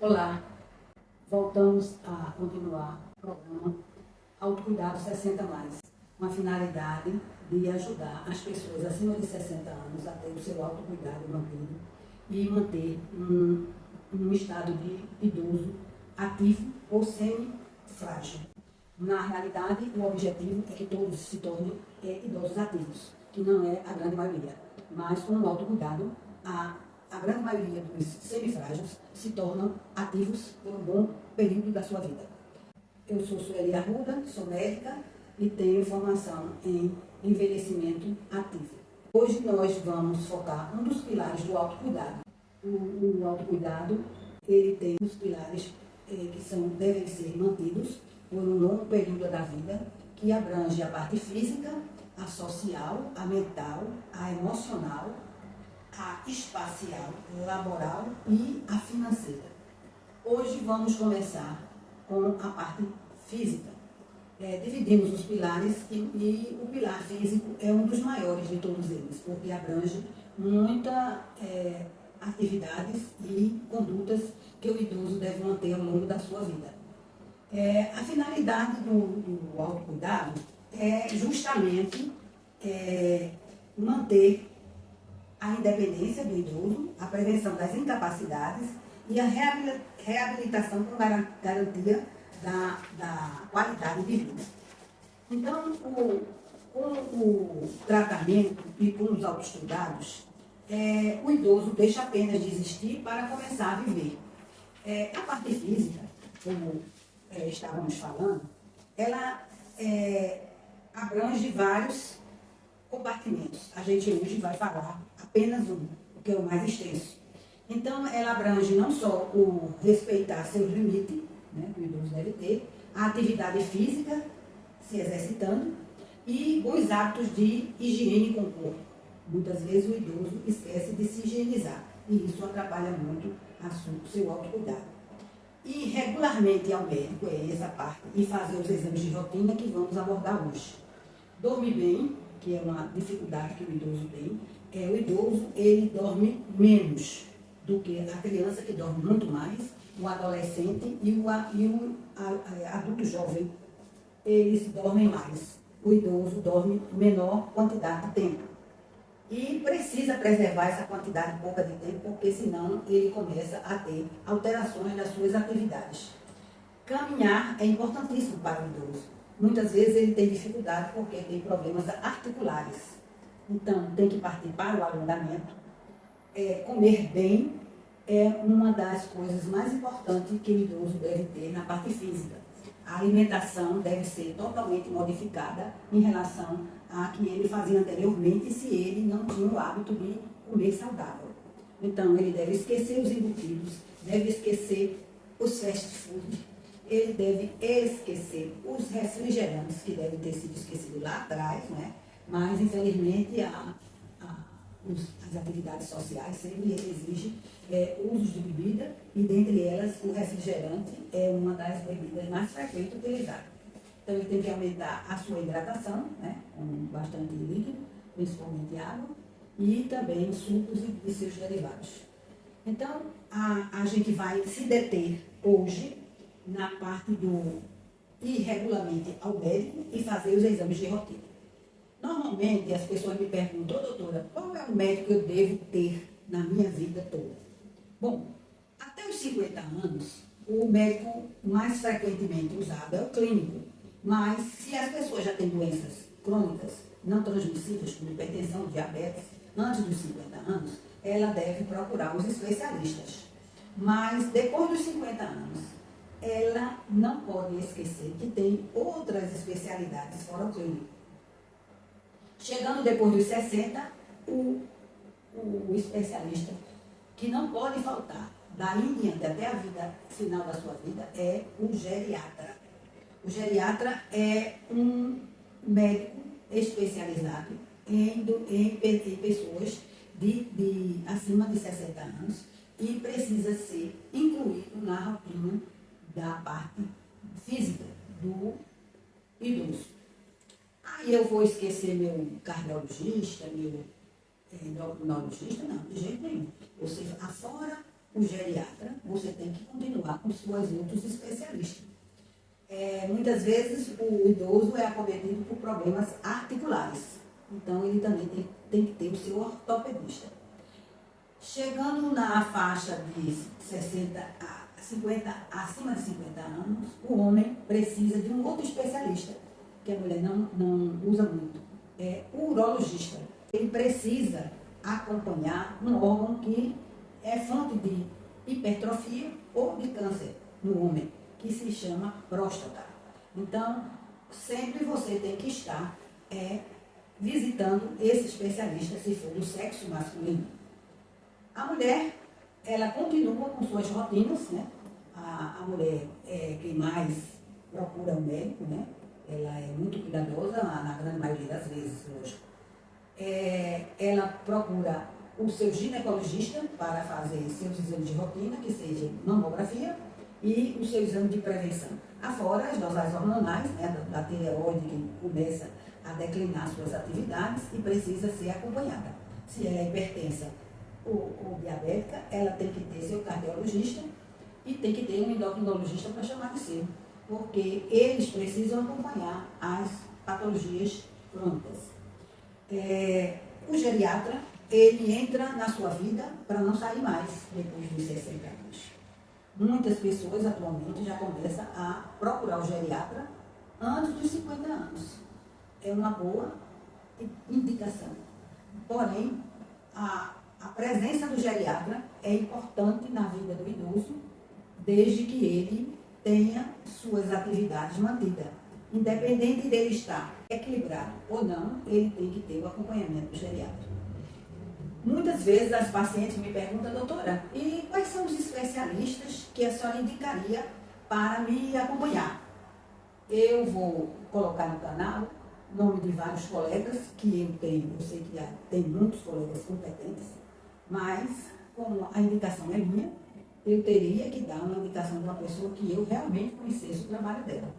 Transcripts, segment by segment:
Olá, voltamos a continuar o programa Autocuidado 60 Mais, com a finalidade de ajudar as pessoas acima de 60 anos a ter o seu autocuidado mantido e manter um estado de idoso ativo ou semi-frágil. Na realidade, o objetivo é que todos se tornem idosos ativos, que não é a grande maioria, mas com o autocuidado, a grande maioria dos semifrágeis se tornam ativos por um bom período da sua vida. Eu sou Sueli Arruda, sou médica e tenho formação em envelhecimento ativo. Hoje nós vamos focar um dos pilares do autocuidado. O autocuidado, ele tem os pilares que devem ser mantidos por um longo período da vida, que abrange a parte física, a social, a mental, a emocional, a espacial, laboral e a financeira. Hoje vamos começar com a parte física. Dividimos os pilares e o pilar físico é um dos maiores de todos eles, porque abrange muitas atividades e condutas que o idoso deve manter ao longo da sua vida. A finalidade do autocuidado é justamente manter a independência do idoso, a prevenção das incapacidades e a reabilitação com garantia da qualidade de vida. Então, com o tratamento e com os autocuidados, o idoso deixa apenas de existir para começar a viver. A parte física, como estávamos falando, ela abrange vários compartimentos. A gente hoje vai falar apenas um, que é o mais extenso. Então, ela abrange não só o respeitar seus limites, né, que o idoso deve ter, a atividade física, se exercitando, e bons hábitos de higiene com o corpo. Muitas vezes o idoso esquece de se higienizar, e isso atrapalha muito o seu autocuidado. E regularmente ao médico, essa parte, e fazer os exames de rotina que vamos abordar hoje. Dormir bem, que é uma dificuldade que o idoso tem, o idoso ele dorme menos do que a criança, que dorme muito mais, o adolescente e o adulto jovem, eles dormem mais. O idoso dorme menor quantidade de tempo. E precisa preservar essa quantidade pouca de tempo, porque senão ele começa a ter alterações nas suas atividades. Caminhar é importantíssimo para o idoso. Muitas vezes ele tem dificuldade porque tem problemas articulares. Então, tem que partir para o alongamento. Comer bem é uma das coisas mais importantes que o idoso deve ter na parte física. A alimentação deve ser totalmente modificada em relação a que ele fazia anteriormente, se ele não tinha o hábito de comer saudável. Então, ele deve esquecer os embutidos, deve esquecer os fast food, ele deve esquecer os refrigerantes, que devem ter sido esquecidos lá atrás, né? Mas, infelizmente, as atividades sociais sempre exigem usos de bebida, e dentre elas o refrigerante é uma das bebidas mais frequentes utilizadas. Então, ele tem que aumentar a sua hidratação, né? Com bastante líquido, principalmente água, e também sucos e seus derivados. Então, a gente vai se deter hoje na parte do ir regularmente ao médico e fazer os exames de rotina. Normalmente as pessoas me perguntam: doutora, qual é o médico que eu devo ter na minha vida toda? Bom, até os 50 anos, o médico mais frequentemente usado é o clínico, mas se as pessoas já têm doenças crônicas não transmissíveis, como hipertensão, diabetes, antes dos 50 anos, ela deve procurar os especialistas. Mas depois dos 50 anos, ela não pode esquecer que tem outras especialidades fora o clínico. Chegando depois dos 60, o especialista que não pode faltar, daí em diante até a vida final da sua vida, é o geriatra. O geriatra é um médico especializado em pessoas acima de 60 anos e precisa ser incluído na rotina da parte física do idoso. Aí eu vou esquecer meu cardiologista, meu endocrinologista? Não, de jeito nenhum. Você afora o geriatra, você tem que continuar com suas outros especialistas. Muitas vezes o idoso é acometido por problemas articulares, então ele também tem que ter o seu ortopedista. Chegando na faixa de 60 a 50, acima de 50 anos, o homem precisa de um outro especialista, que a mulher não usa muito, é o urologista. Ele precisa acompanhar um órgão que é fonte de hipertrofia ou de câncer no homem, que se chama próstata. Então, sempre você tem que estar visitando esse especialista, se for do sexo masculino. A mulher, ela continua com suas rotinas, né? A mulher é quem mais procura um médico, né? Ela é muito cuidadosa, na grande maioria das vezes, lógico. Ela procura o seu ginecologista para fazer seus exames de rotina, que seja mamografia, e o seu exame de prevenção. Afora as dosagens hormonais, né, da tireoide, que começa a declinar suas atividades e precisa ser acompanhada. Se ela é hipertensa ou diabética, ela tem que ter seu cardiologista e tem que ter um endocrinologista para chamar de seu, porque eles precisam acompanhar as patologias crônicas. O geriatra, ele entra na sua vida para não sair mais depois dos 60 anos. Muitas pessoas atualmente já começam a procurar o geriatra antes dos 50 anos. É uma boa indicação. Porém, a presença do geriatra é importante na vida do idoso, desde que ele tenha suas atividades mantidas. Independente dele estar equilibrado ou não, ele tem que ter o acompanhamento do geriatra. Muitas vezes as pacientes me perguntam, doutora, e quais são os especialistas que a senhora indicaria para me acompanhar? Eu vou colocar no canal o nome de vários colegas que eu tenho, eu sei que tem muitos colegas competentes, mas como a indicação é minha, eu teria que dar uma indicação de uma pessoa que eu realmente conhecesse o trabalho dela.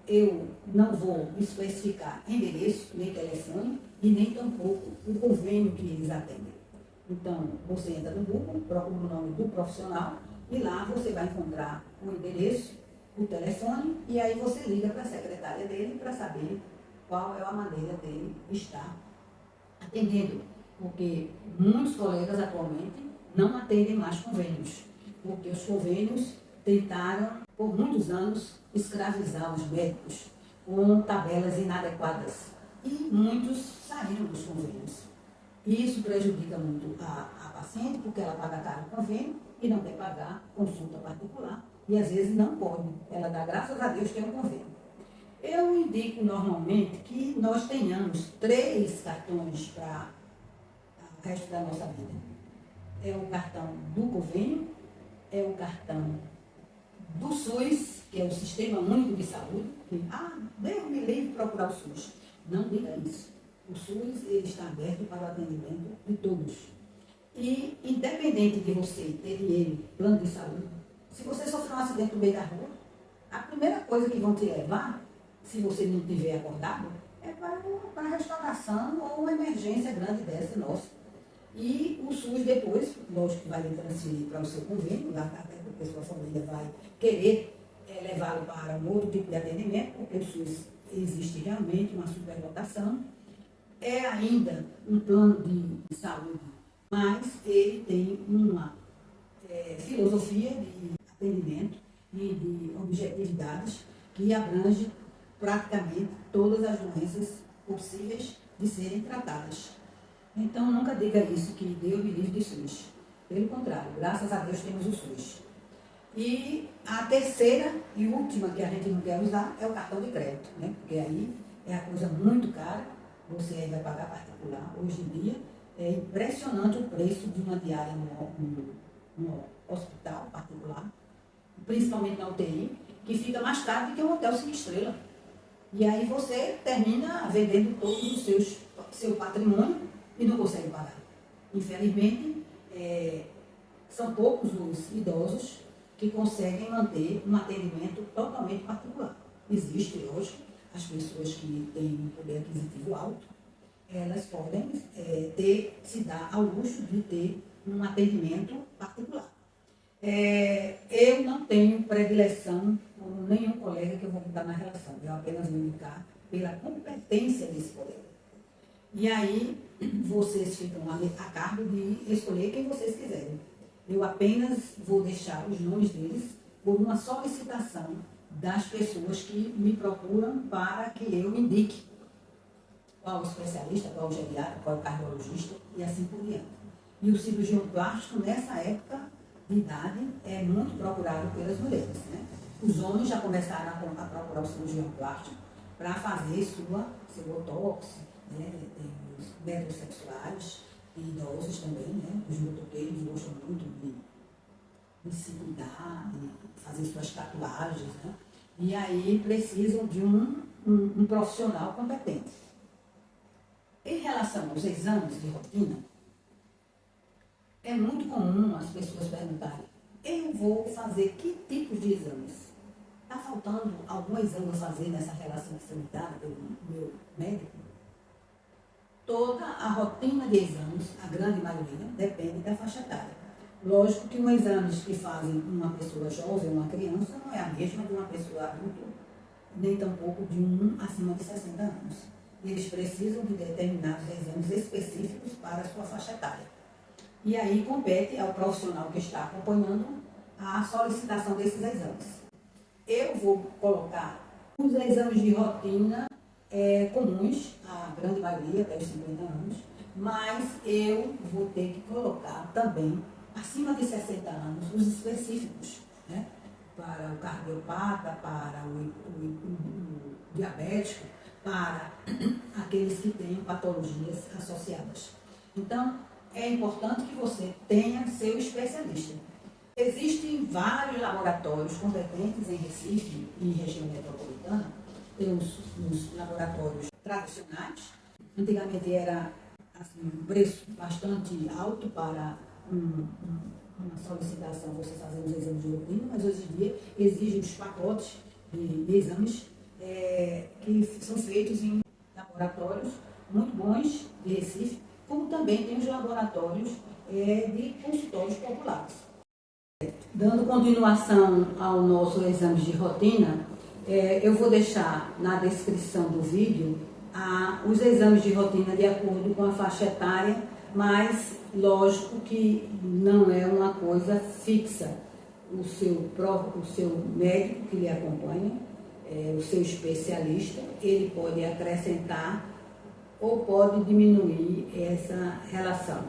Eu não vou especificar endereço, nem telefone, e nem tampouco o convênio que eles atendem. Então, você entra no Google, procura o nome do profissional, e lá você vai encontrar o endereço, o telefone, e aí você liga para a secretária dele para saber qual é a maneira dele estar atendendo. Porque muitos colegas atualmente não atendem mais convênios, porque os convênios tentaram, por muitos anos, escravizar os médicos com tabelas inadequadas. E muitos saíram dos convênios. Isso prejudica muito a paciente, porque ela paga caro o convênio e não quer pagar consulta particular. E às vezes não pode. Ela dá graças a Deus que é um convênio. Eu indico normalmente que nós tenhamos 3 cartões para o resto da nossa vida. É o cartão do convênio, é o cartão do SUS, que é o Sistema Único de Saúde. Deus me livre procurar o SUS. Não diga isso. O SUS ele está aberto para o atendimento de todos. E, independente de você ter dinheiro, plano de saúde, se você sofrer um acidente no meio da rua, a primeira coisa que vão te levar, se você não estiver acordado, é para a restauração ou uma emergência grande dessa nossa. E o SUS depois, lógico que vai lhe transferir para o seu convênio, até porque sua família vai querer levá-lo para um outro tipo de atendimento, porque o SUS existe realmente uma superlotação. É ainda um plano de saúde, mas ele tem uma filosofia de atendimento e de objetividades que abrange praticamente todas as doenças possíveis de serem tratadas. Então, nunca diga isso, que Deus me livre de SUS. Pelo contrário, graças a Deus temos o SUS. E a terceira e última que a gente não quer usar é o cartão de crédito, né? Porque aí é a coisa muito cara, você aí vai pagar particular. Hoje em dia é impressionante o preço de uma diária no hospital particular, principalmente na UTI, que fica mais caro do que um hotel 5 estrelas. E aí você termina vendendo todo o seu patrimônio e não consegue pagar. Infelizmente, são poucos os idosos que conseguem manter um atendimento totalmente particular. Existe, lógico, as pessoas que têm um poder aquisitivo alto, elas podem se dar ao luxo de ter um atendimento particular. Eu não tenho predileção com nenhum colega que eu vou botar na relação, eu apenas vou indicar pela competência desse colega. E aí, vocês ficam a cargo de escolher quem vocês quiserem. Eu apenas vou deixar os nomes deles por uma solicitação das pessoas que me procuram para que eu indique qual o especialista, qual o geriatra, qual o cardiologista e assim por diante. E o cirurgião plástico, nessa época de idade, é muito procurado pelas mulheres, né? Os homens já começaram a procurar o cirurgião plástico para fazer seu botox, né? Tem os metrosexuais e idosos também, né? Os motoqueiros gostam muito de se cuidar, de fazer suas tatuagens, né? E aí precisam de um profissional competente. Em relação aos exames de rotina, é muito comum as pessoas perguntarem: eu vou fazer que tipo de exames? Está faltando algum exame a fazer nessa relação que foi dada pelo meu médico? Toda a rotina de exames, a grande maioria, depende da faixa etária. Lógico que um exame que fazem uma pessoa jovem, uma criança, não é a mesma de uma pessoa adulta, nem tampouco de um acima de 60 anos. Eles precisam de determinados exames específicos para a sua faixa etária. E aí compete ao profissional que está acompanhando a solicitação desses exames. Eu vou colocar os exames de rotina comuns, a grande maioria, até os 50 anos, mas eu vou ter que colocar também, acima de 60 anos, os específicos, né? Para o cardiopata, para o diabético, para aqueles que têm patologias associadas. Então, é importante que você tenha seu especialista. Existem vários laboratórios competentes em Recife e região metropolitana. Tem os laboratórios tradicionais. Antigamente era assim, um preço bastante alto para uma solicitação, você fazer os exames de rotina, mas hoje em dia exigem os pacotes de exames que são feitos em laboratórios muito bons de Recife, como também tem os laboratórios de consultórios populares. Dando continuação ao nosso exame de rotina, eu vou deixar na descrição do vídeo os exames de rotina de acordo com a faixa etária, mas lógico que não é uma coisa fixa. O seu médico que lhe acompanha, o seu especialista, ele pode acrescentar ou pode diminuir essa relação.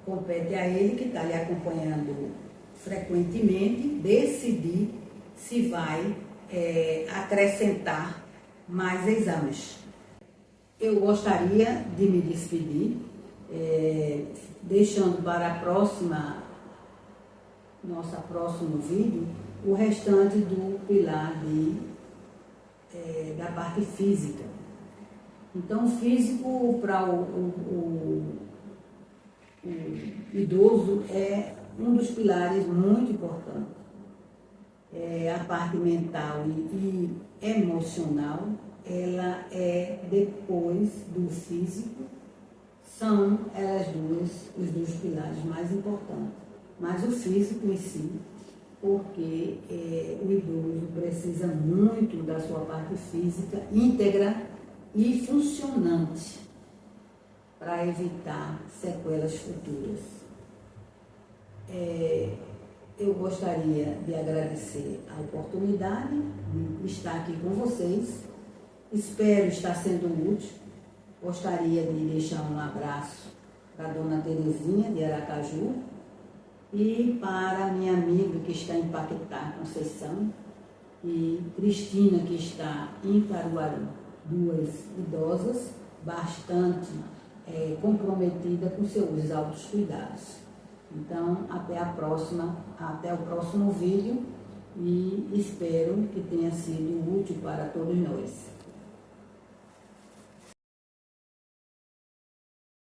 Compete a ele, que está lhe acompanhando frequentemente, decidir se vai acrescentar mais exames. Eu gostaria de me despedir, deixando para nosso próximo vídeo, o restante do pilar da parte física. Então, o físico para o idoso é um dos pilares muito importantes. A parte mental e emocional, ela é depois do físico, são os dois pilares mais importantes. Mas o físico em si, porque o idoso precisa muito da sua parte física íntegra e funcionante para evitar sequelas futuras. Eu gostaria de agradecer a oportunidade de estar aqui com vocês. Espero estar sendo útil. Gostaria de deixar um abraço para a dona Terezinha de Aracaju e para a minha amiga que está em Paquetá, Conceição, e Cristina, que está em Caruaru. Duas idosas bastante comprometidas com seus altos cuidados. Então, até o próximo vídeo e espero que tenha sido útil para todos nós.